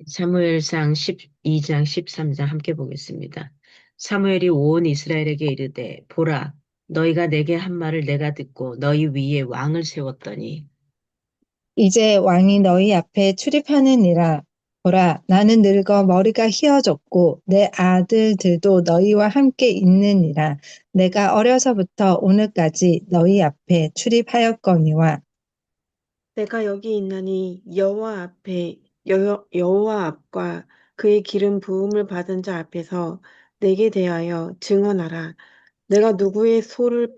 사무엘상 12장 13장 함께 보겠습니다. 사무엘이 온 이스라엘에게 이르되 보라 너희가 내게 한 말을 내가 듣고 너희 위에 왕을 세웠더니 이제 왕이 너희 앞에 출입하느니라. 보라, 나는 늙어 머리가 휘어졌고 내 아들들도 너희와 함께 있느니라. 내가 어려서부터 오늘까지 너희 앞에 출입하였거니와 내가 여기 있나니 여호와 앞에 여호와 앞과 그의 기름 부음을 받은 자 앞에서 내게 대하여 증언하라. 내가 누구의 소를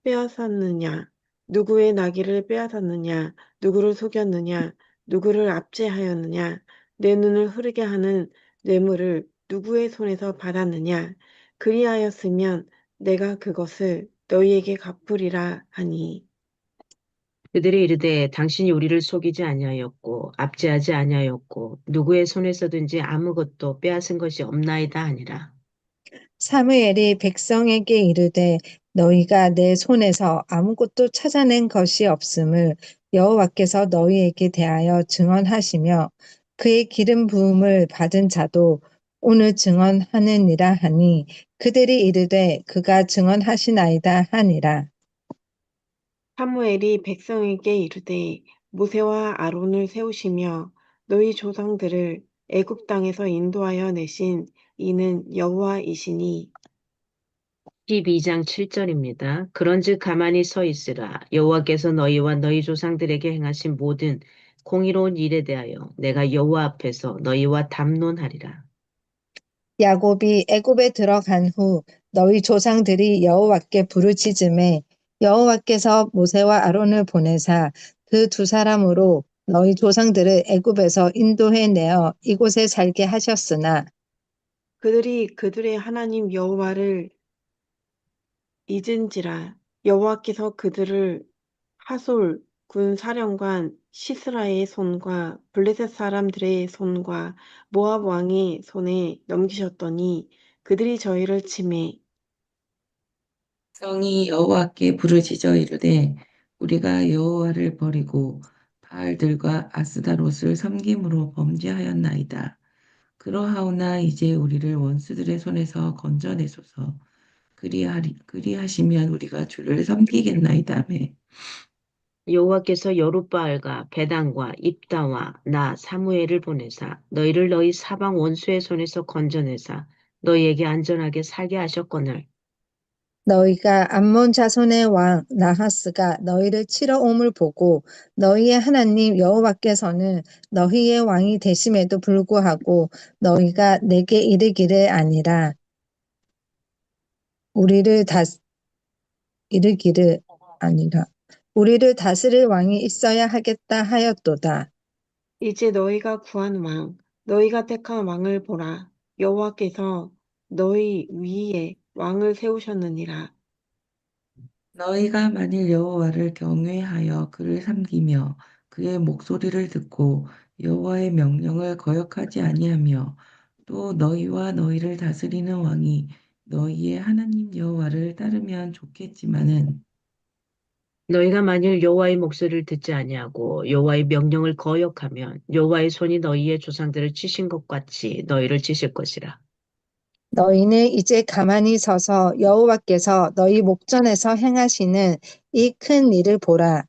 빼앗았느냐? 누구의 나귀를 빼앗았느냐? 누구를 속였느냐? 누구를 압제하였느냐? 내 눈을 흐르게 하는 뇌물을 누구의 손에서 받았느냐? 그리하였으면 내가 그것을 너희에게 갚으리라 하니. 그들이 이르되 당신이 우리를 속이지 아니하였고 압제하지 아니하였고 누구의 손에서든지 아무것도 빼앗은 것이 없나이다 하니라. 사무엘이 백성에게 이르되 너희가 내 손에서 아무것도 찾아낸 것이 없음을 여호와께서 너희에게 대하여 증언하시며 그의 기름 부음을 받은 자도 오늘 증언하느니라 하니 그들이 이르되 그가 증언하시나이다 하니라. 사무엘이 백성에게 이르되 모세와 아론을 세우시며 너희 조상들을 애굽 땅에서 인도하여 내신 이는 여호와이시니. 12장 7절입니다. 그런즉 가만히 서 있으라. 여호와께서 너희와 너희 조상들에게 행하신 모든 공의로운 일에 대하여 내가 여호와 앞에서 너희와 담론하리라. 야곱이 애굽에 들어간 후 너희 조상들이 여호와께 부르짖음에 여호와께서 모세와 아론을 보내사 그 두 사람으로 너희 조상들을 애굽에서 인도해 내어 이곳에 살게 하셨으나 그들이 그들의 하나님 여호와를 잊은지라. 여호와께서 그들을 하솔 군 사령관 시스라의 손과 블레셋 사람들의 손과 모압 왕의 손에 넘기셨더니 그들이 저희를 치매 성이 여호와께 부르짖어 이르되 우리가 여호와를 버리고 바알들과 아스다롯을 섬김으로 범죄하였나이다. 그러하오나 이제 우리를 원수들의 손에서 건져내소서. 그리하시면 우리가 주를 섬기겠나이다매. 여호와께서 여룻바알과 베단과 입다와 나 사무엘을 보내사 너희를 너희 사방 원수의 손에서 건져내사 너희에게 안전하게 살게 하셨거늘 너희가 암몬 자손의 왕 나하스가 너희를 치러 옴을 보고 너희의 하나님 여호와께서는 너희의 왕이 되심에도 불구하고 너희가 내게 이르기를 아니라 우리를 다 이르기를 아니라 우리를 다스릴 왕이 있어야 하겠다 하였도다. 이제 너희가 구한 왕, 너희가 택한 왕을 보라. 여호와께서 너희 위에 왕을 세우셨느니라. 너희가 만일 여호와를 경외하여 그를 섬기며 그의 목소리를 듣고 여호와의 명령을 거역하지 아니하며 또 너희와 너희를 다스리는 왕이 너희의 하나님 여호와를 따르면 좋겠지만은 너희가 만일 여호와의 목소리를 듣지 아니하고 여호와의 명령을 거역하면 여호와의 손이 너희의 조상들을 치신 것 같이 너희를 치실 것이라. 너희는 이제 가만히 서서 여호와께서 너희 목전에서 행하시는 이 큰 일을 보라.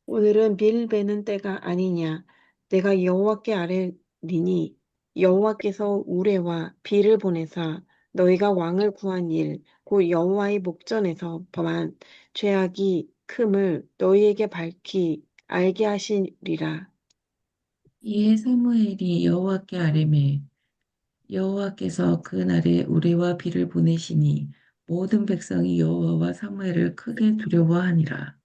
오늘은 빌 베는 때가 아니냐. 내가 여호와께 아뢰리니 여호와께서 우레와 비를 보내사 너희가 왕을 구한 일, 곧 여호와의 목전에서 범한 죄악이 큼을 너희에게 밝히 알게 하시리라. 이에 사무엘이 여호와께 아뢰매 여호와께서 그 날에 우레와 비를 보내시니 모든 백성이 여호와와 사무엘을 크게 두려워하니라.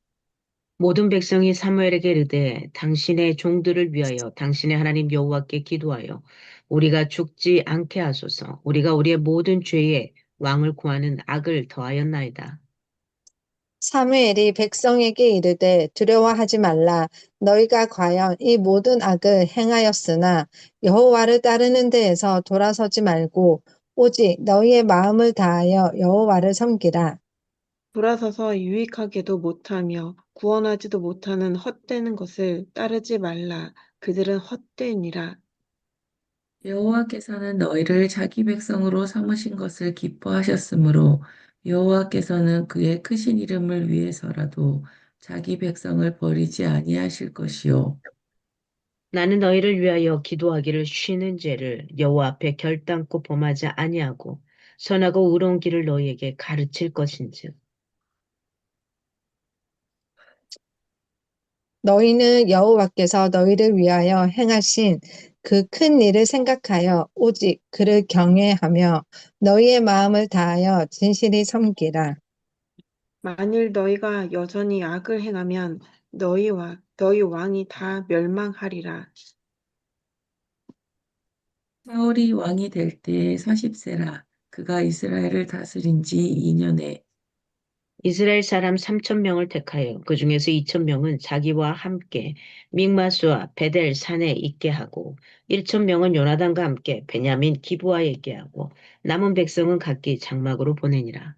모든 백성이 사무엘에게 이르되 당신의 종들을 위하여 당신의 하나님 여호와께 기도하여 우리가 죽지 않게 하소서. 우리가 우리의 모든 죄에 왕을 구하는 악을 더하였나이다. 사무엘이 백성에게 이르되 두려워하지 말라. 너희가 과연 이 모든 악을 행하였으나 여호와를 따르는 데에서 돌아서지 말고 오직 너희의 마음을 다하여 여호와를 섬기라. 돌아서서 유익하게도 못하며 구원하지도 못하는 헛되는 것을 따르지 말라. 그들은 헛되니라. 여호와께서는 너희를 자기 백성으로 삼으신 것을 기뻐하셨으므로 여호와께서는 그의 크신 이름을 위해서라도 자기 백성을 버리지 아니하실 것이요. 나는 너희를 위하여 기도하기를 쉬는 죄를 여호와 앞에 결단코 범하지 아니하고 선하고 의로운 길을 너희에게 가르칠 것인즉 너희는 여호와께서 너희를 위하여 행하신 그 큰 일을 생각하여 오직 그를 경외하며 너희의 마음을 다하여 진실히 섬기라. 만일 너희가 여전히 악을 행하면 너희와 너희 왕이 다 멸망하리라. 사울이 왕이 될 때에 40세라. 그가 이스라엘을 다스린 지 2년에 이스라엘 사람 3천 명을 택하여 그 중에서 2천 명은 자기와 함께 믹마스와 베델 산에 있게 하고 1천 명은 요나단과 함께 베냐민 기브아에 있게 하고 남은 백성은 각기 장막으로 보내니라.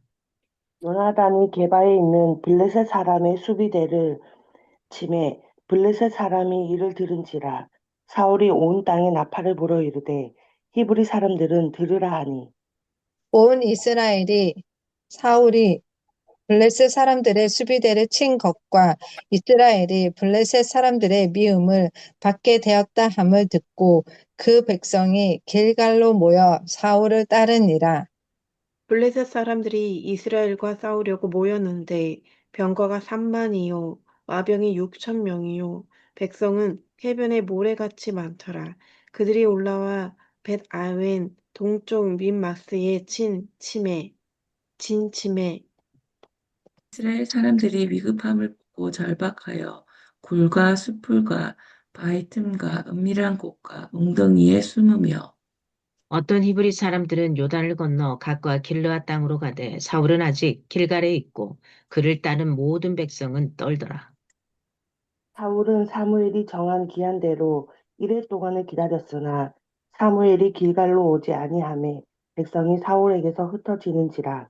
요나단이 게바에 있는 블레셋 사람의 수비대를 치매 블레셋 사람이 이를 들은지라 사울이 온 땅에 나팔을 불어 이르되 히브리 사람들은 들으라 하니 온 이스라엘이 사울이 블레셋 사람들의 수비대를 친 것과 이스라엘이 블레셋 사람들의 미움을 받게 되었다 함을 듣고 그 백성이 길갈로 모여 사울을 따르니라. 블레셋 사람들이 이스라엘과 싸우려고 모였는데 병거가 3만이요 마병이 6천 명이요 백성은 해변에 모래같이 많더라. 그들이 올라와 벳 아웬 동쪽 민마스에 진 침에 이스라엘 사람들이 위급함을 보고 절박하여 굴과 숲풀과 바위 틈과 은밀한 곳과 웅덩이에 숨으며 어떤 히브리 사람들은 요단을 건너 각과 길르앗 땅으로 가되 사울은 아직 길갈에 있고 그를 따른 모든 백성은 떨더라. 사울은 사무엘이 정한 기한대로 이레 동안을 기다렸으나 사무엘이 길갈로 오지 아니하매 백성이 사울에게서 흩어지는지라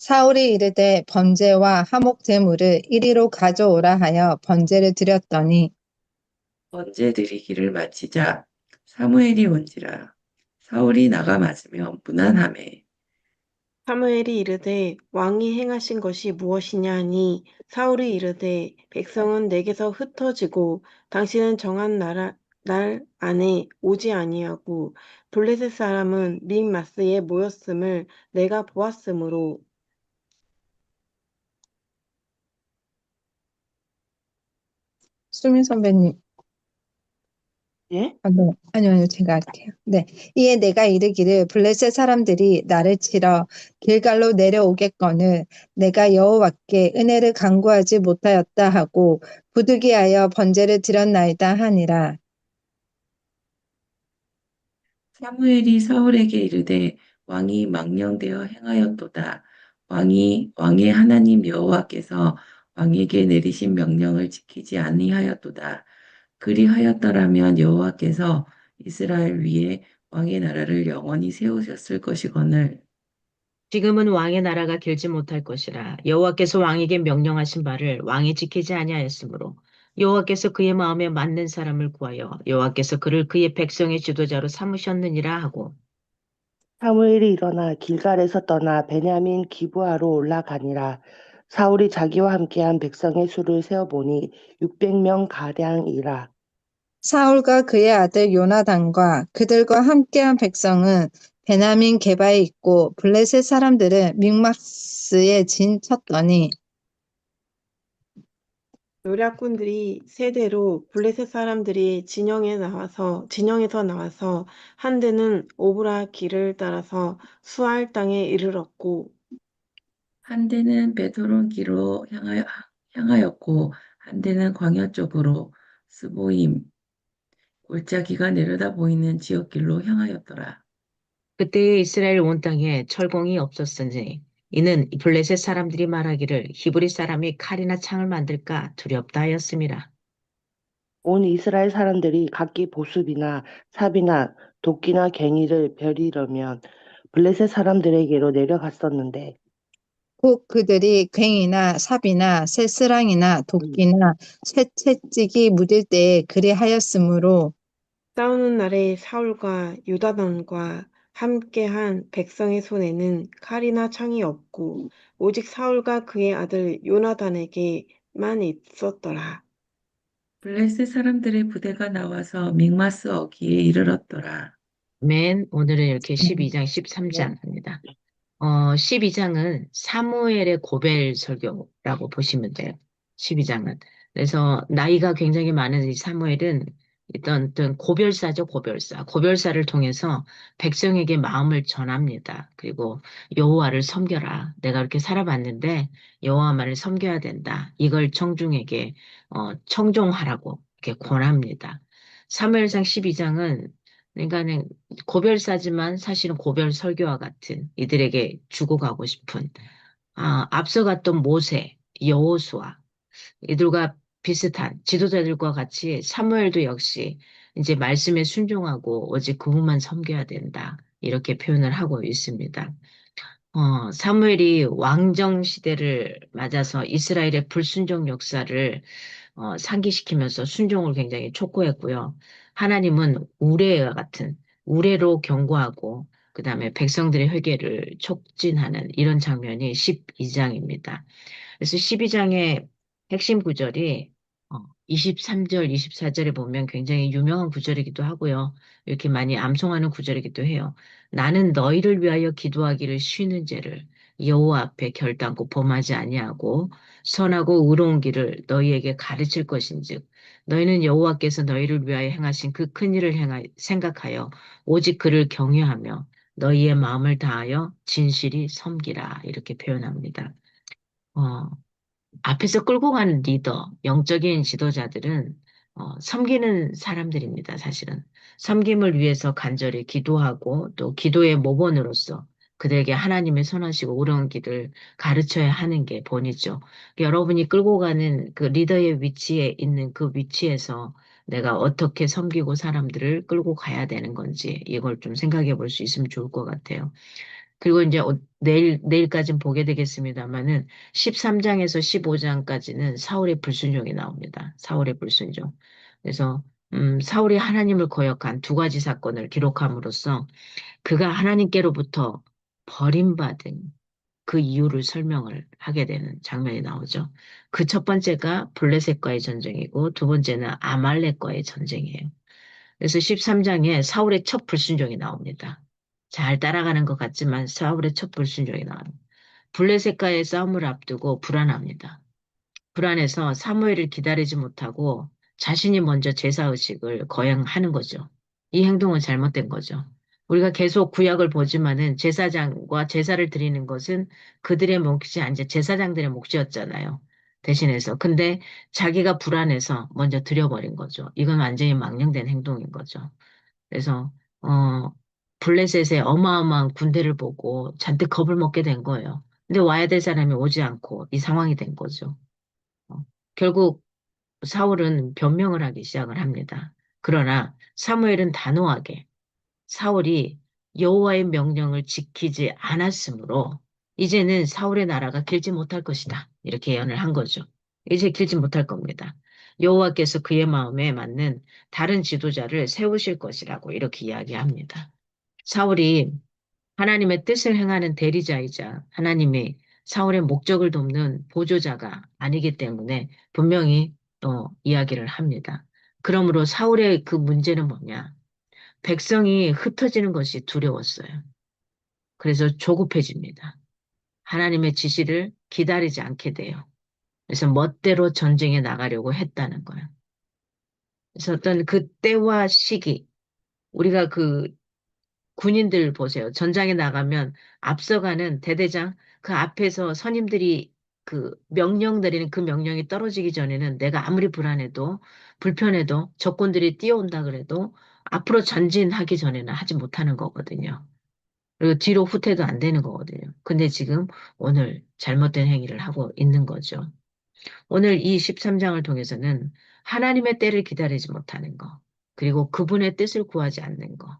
사울이 이르되 번제와 화목 제물을 이리로 가져오라 하여 번제를 드렸더니 번제 드리기를 마치자 사무엘이 온지라 사울이 나가 맞으며 무난하매 사무엘이 이르되 왕이 행하신 것이 무엇이냐 하니 사울이 이르되 백성은 내게서 흩어지고 당신은 정한 날 안에 오지 아니하고 블레셋 사람은 믹마스에 모였음을 내가 보았으므로 수민 선배님, 예? 네. 아니요, 제가 할게요. 네. 이에 내가 이르기를 블레셋 사람들이 나를 치러 길갈로 내려오겠거늘 내가 여호와께 은혜를 간구하지 못하였다 하고 부득이하여 번제를 드렸나이다 하니라. 사무엘이 사울에게 이르되 왕이 망령되어 행하였도다. 왕의 하나님 여호와께서 왕에게 내리신 명령을 지키지 아니하였도다. 그리하였더라면 여호와께서 이스라엘 위에 왕의 나라를 영원히 세우셨을 것이거늘 지금은 왕의 나라가 길지 못할 것이라 여호와께서 왕에게 명령하신 바를 왕이 지키지 아니하였으므로 여호와께서 그의 마음에 맞는 사람을 구하여 여호와께서 그를 그의 백성의 지도자로 삼으셨느니라 하고 사무엘이 일어나 길갈에서 떠나 베냐민 기브아로 올라가니라 사울이 자기와 함께한 백성의 수를 세어보니 600명 가량이라 사울과 그의 아들 요나단과 그들과 함께한 백성은 베냐민 게바에 있고 블레셋 사람들은 믹마스에 진쳤더니 노략군들이 세대로 블레셋 사람들이 진영에서 나와서 한 대는 오브라 길을 따라서 수알 땅에 이르렀고 한 대는 베토론기로 향하였고 한 대는 광야 쪽으로 스보임 골짜기가 내려다 보이는 지역길로 향하였더라. 그때에 이스라엘 온 땅에 철공이 없었으니 이는 블레셋 사람들이 말하기를 히브리 사람이 칼이나 창을 만들까 두렵다 하였음이라. 온 이스라엘 사람들이 각기 보습이나 삽이나 도끼나 괭이를 벼리려면 블레셋 사람들에게로 내려갔었는데 곧 그들이 괭이나 삽이나 쇠스랑이나 도끼나 쇠채찍이 묻을 때에 그리하였으므로 싸우는 날에 사울과 요나단과 함께한 백성의 손에는 칼이나 창이 없고 오직 사울과 그의 아들 요나단에게만 있었더라. 블레셋 사람들의 부대가 나와서 mik마스 어귀에 이르렀더라. 오늘은 이렇게 12장, 13장 합니다. 12장은 사무엘의 고별 설교라고 보시면 돼요. 12장은. 그래서 나이가 굉장히 많은 이 사무엘은 어떤 고별사죠, 고별사. 고별사를 통해서 백성에게 마음을 전합니다. 그리고 여호와를 섬겨라. 내가 이렇게 살아봤는데 여호와만을 섬겨야 된다. 이걸 청중에게 청종하라고 이렇게 권합니다. 사무엘상 12장은 그러니까는 고별사지만 사실은 고별 설교와 같은 이들에게 주고 가고 싶은 앞서갔던 모세, 여호수아 이들과 비슷한 지도자들과 같이 사무엘도 역시 이제 말씀에 순종하고 오직 그분만 섬겨야 된다. 이렇게 표현을 하고 있습니다. 사무엘이 왕정 시대를 맞아서 이스라엘의 불순종 역사를 상기시키면서 순종을 굉장히 촉구했고요. 하나님은 우레와 같은 우레로 경고하고 그다음에 백성들의 회개를 촉진하는 이런 장면이 12장입니다. 그래서 12장의 핵심 구절이 23절, 24절에 보면 굉장히 유명한 구절이기도 하고요. 이렇게 많이 암송하는 구절이기도 해요. 나는 너희를 위하여 기도하기를 쉬는 죄를 여호와 앞에 결단코 범하지 아니하고 선하고 의로운 길을 너희에게 가르칠 것인즉 너희는 여호와께서 너희를 위하여 행하신 그 큰 일을 생각하여 오직 그를 경외하며 너희의 마음을 다하여 진실이 섬기라 이렇게 표현합니다. 어, 앞에서 끌고 가는 리더, 영적인 지도자들은 섬기는 사람들입니다, 사실은. 섬김을 위해서 간절히 기도하고 또 기도의 모본으로서 그들에게 하나님의 선하시고 옳은 길을 가르쳐야 하는 게 본이죠. 여러분이 끌고 가는 그 리더의 위치에 있는 그 위치에서 내가 어떻게 섬기고 사람들을 끌고 가야 되는 건지 이걸 좀 생각해 볼 수 있으면 좋을 것 같아요. 그리고 이제 내일까지는 보게 되겠습니다만은 13장에서 15장까지는 사울의 불순종이 나옵니다. 사울의 불순종. 그래서, 사울이 하나님을 거역한 두 가지 사건을 기록함으로써 그가 하나님께로부터 버림받은 그 이유를 설명을 하게 되는 장면이 나오죠. 그 첫 번째가 블레셋과의 전쟁이고 두 번째는 아말렉과의 전쟁이에요. 그래서 13장에 사울의 첫 불순종이 나옵니다. 잘 따라가는 것 같지만 사울의 첫 불순종이 나와요. 블레셋과의 싸움을 앞두고 불안합니다. 불안해서 사무엘을 기다리지 못하고 자신이 먼저 제사의식을 거행하는 거죠. 이 행동은 잘못된 거죠. 우리가 계속 구약을 보지만은 제사장과 제사를 드리는 것은 그들의 몫이 아니라 제사장들의 몫이었잖아요. 대신해서. 근데 자기가 불안해서 먼저 드려버린 거죠. 이건 완전히 망령된 행동인 거죠. 그래서 블레셋의 어마어마한 군대를 보고 잔뜩 겁을 먹게 된 거예요. 근데 와야 될 사람이 오지 않고 이 상황이 된 거죠. 결국 사울은 변명을 하기 시작을 합니다. 그러나 사무엘은 단호하게 사울이 여호와의 명령을 지키지 않았으므로 이제는 사울의 나라가 길지 못할 것이다. 이렇게 예언을 한 거죠. 이제 길지 못할 겁니다. 여호와께서 그의 마음에 맞는 다른 지도자를 세우실 것이라고 이렇게 이야기합니다. 사울이 하나님의 뜻을 행하는 대리자이자 하나님이 사울의 목적을 돕는 보조자가 아니기 때문에 분명히 이야기를 합니다. 그러므로 사울의 그 문제는 뭐냐? 백성이 흩어지는 것이 두려웠어요. 그래서 조급해집니다. 하나님의 지시를 기다리지 않게 돼요. 그래서 멋대로 전쟁에 나가려고 했다는 거예요. 그래서 어떤 그 때와 시기, 우리가 그 군인들 보세요. 전장에 나가면 앞서가는 대대장, 그 앞에서 선임들이 그 명령 내리는 그 명령이 떨어지기 전에는 내가 아무리 불안해도 불편해도 적군들이 뛰어온다 그래도 앞으로 전진하기 전에는 하지 못하는 거거든요. 그리고 뒤로 후퇴도 안 되는 거거든요. 근데 지금 오늘 잘못된 행위를 하고 있는 거죠. 오늘 이 13장을 통해서는 하나님의 때를 기다리지 못하는 거, 그리고 그분의 뜻을 구하지 않는 거,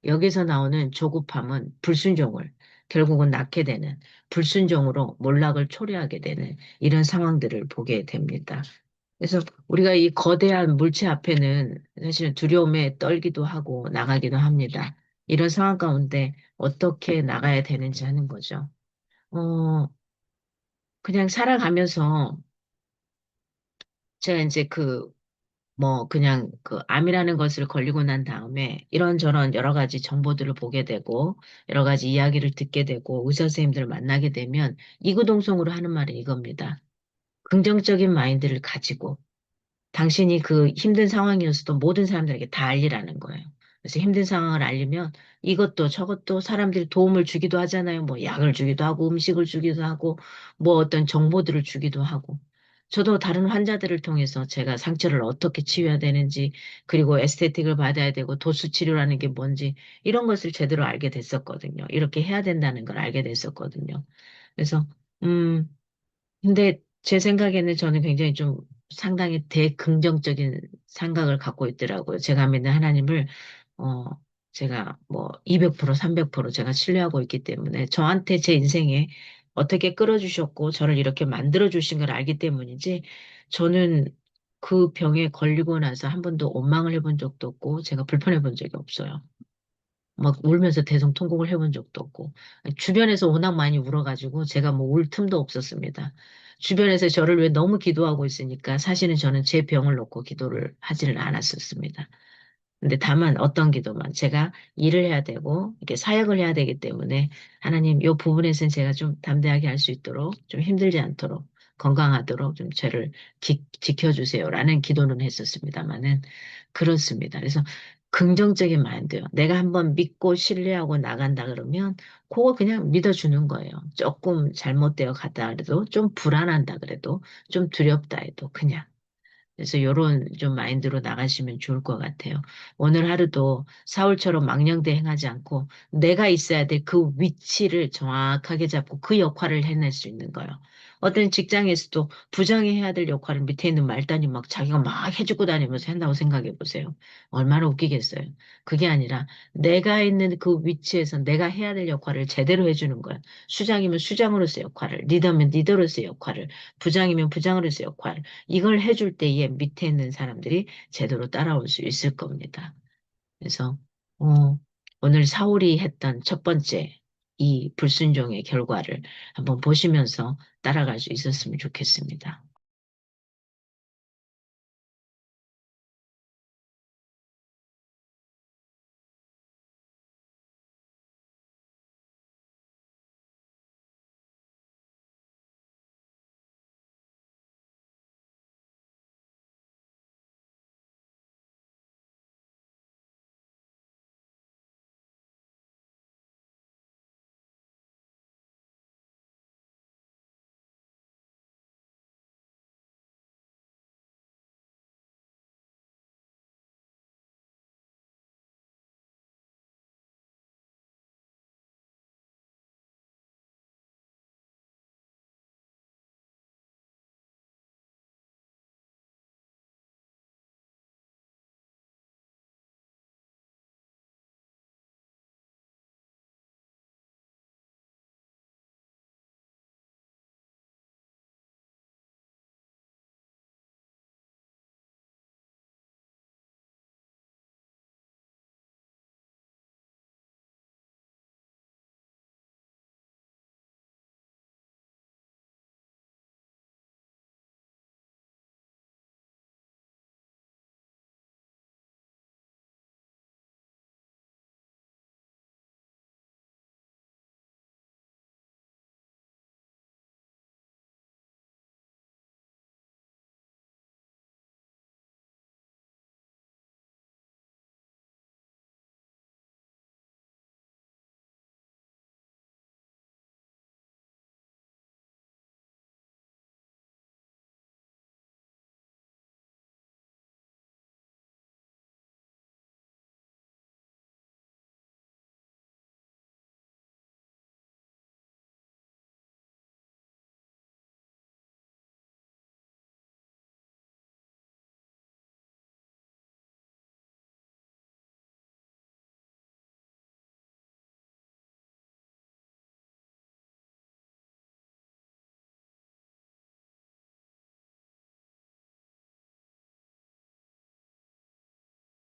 여기서 나오는 조급함은 불순종을 결국은 낳게 되는 불순종으로 몰락을 초래하게 되는 이런 상황들을 보게 됩니다. 그래서 우리가 이 거대한 물체 앞에는 사실은 두려움에 떨기도 하고 나가기도 합니다. 이런 상황 가운데 어떻게 나가야 되는지 하는 거죠. 어, 그냥 살아가면서 제가 이제 그냥 그 암이라는 것을 걸리고 난 다음에 이런저런 여러 가지 정보들을 보게 되고 여러 가지 이야기를 듣게 되고 의사 선생님들을 만나게 되면 이구동성으로 하는 말이 이겁니다. 긍정적인 마인드를 가지고 당신이 그 힘든 상황이었어도 모든 사람들에게 다 알리라는 거예요. 그래서 힘든 상황을 알리면 이것도 저것도 사람들이 도움을 주기도 하잖아요. 뭐 약을 주기도 하고 음식을 주기도 하고 뭐 어떤 정보들을 주기도 하고. 저도 다른 환자들을 통해서 제가 상처를 어떻게 치유해야 되는지 그리고 에스테틱을 받아야 되고 도수 치료라는 게 뭔지 이런 것을 제대로 알게 됐었거든요. 이렇게 해야 된다는 걸 알게 됐었거든요. 그래서 음 근데 제 생각에는 저는 굉장히 좀 상당히 대긍정적인 생각을 갖고 있더라고요. 제가 믿는 하나님을, 어, 제가 뭐 200%, 300% 제가 신뢰하고 있기 때문에 저한테 제 인생에 어떻게 끌어주셨고 저를 이렇게 만들어주신 걸 알기 때문이지 저는 그 병에 걸리고 나서 한 번도 원망을 해본 적도 없고 제가 불편해 본 적이 없어요. 막 울면서 대성통곡을 해본 적도 없고 주변에서 워낙 많이 울어가지고 제가 뭐 울 틈도 없었습니다. 주변에서 저를 왜 너무 기도하고 있으니까 사실은 저는 제 병을 놓고 기도를 하지를 않았었습니다. 근데 다만 어떤 기도만 제가 일을 해야 되고 이렇게 사역을 해야 되기 때문에 하나님 이 부분에서는 제가 좀 담대하게 할 수 있도록 좀 힘들지 않도록 건강하도록 좀 저를 지켜주세요라는 기도는 했었습니다만은 그렇습니다. 그래서 긍정적인 마인드요. 내가 한번 믿고 신뢰하고 나간다 그러면 그거 그냥 믿어주는 거예요. 조금 잘못되어 갔다 그래도 좀 불안한다 그래도 좀 두렵다 해도 그냥. 그래서 요런 좀 마인드로 나가시면 좋을 것 같아요. 오늘 하루도 사울처럼 망령되 행하지 않고 내가 있어야 될 그 위치를 정확하게 잡고 그 역할을 해낼 수 있는 거예요. 어떤 직장에서도 부장이 해야 될 역할을 밑에 있는 말단이 막 자기가 막 해주고 다니면서 한다고 생각해 보세요. 얼마나 웃기겠어요. 그게 아니라 내가 있는 그 위치에서 내가 해야 될 역할을 제대로 해주는 거예요. 수장이면 수장으로서의 역할을, 리더면 리더로서의 역할을, 부장이면 부장으로서의 역할을, 이걸 해줄 때에 밑에 있는 사람들이 제대로 따라올 수 있을 겁니다. 그래서 오늘 사울이 했던 첫 번째 이 불순종의 결과를 한번 보시면서 따라갈 수 있었으면 좋겠습니다.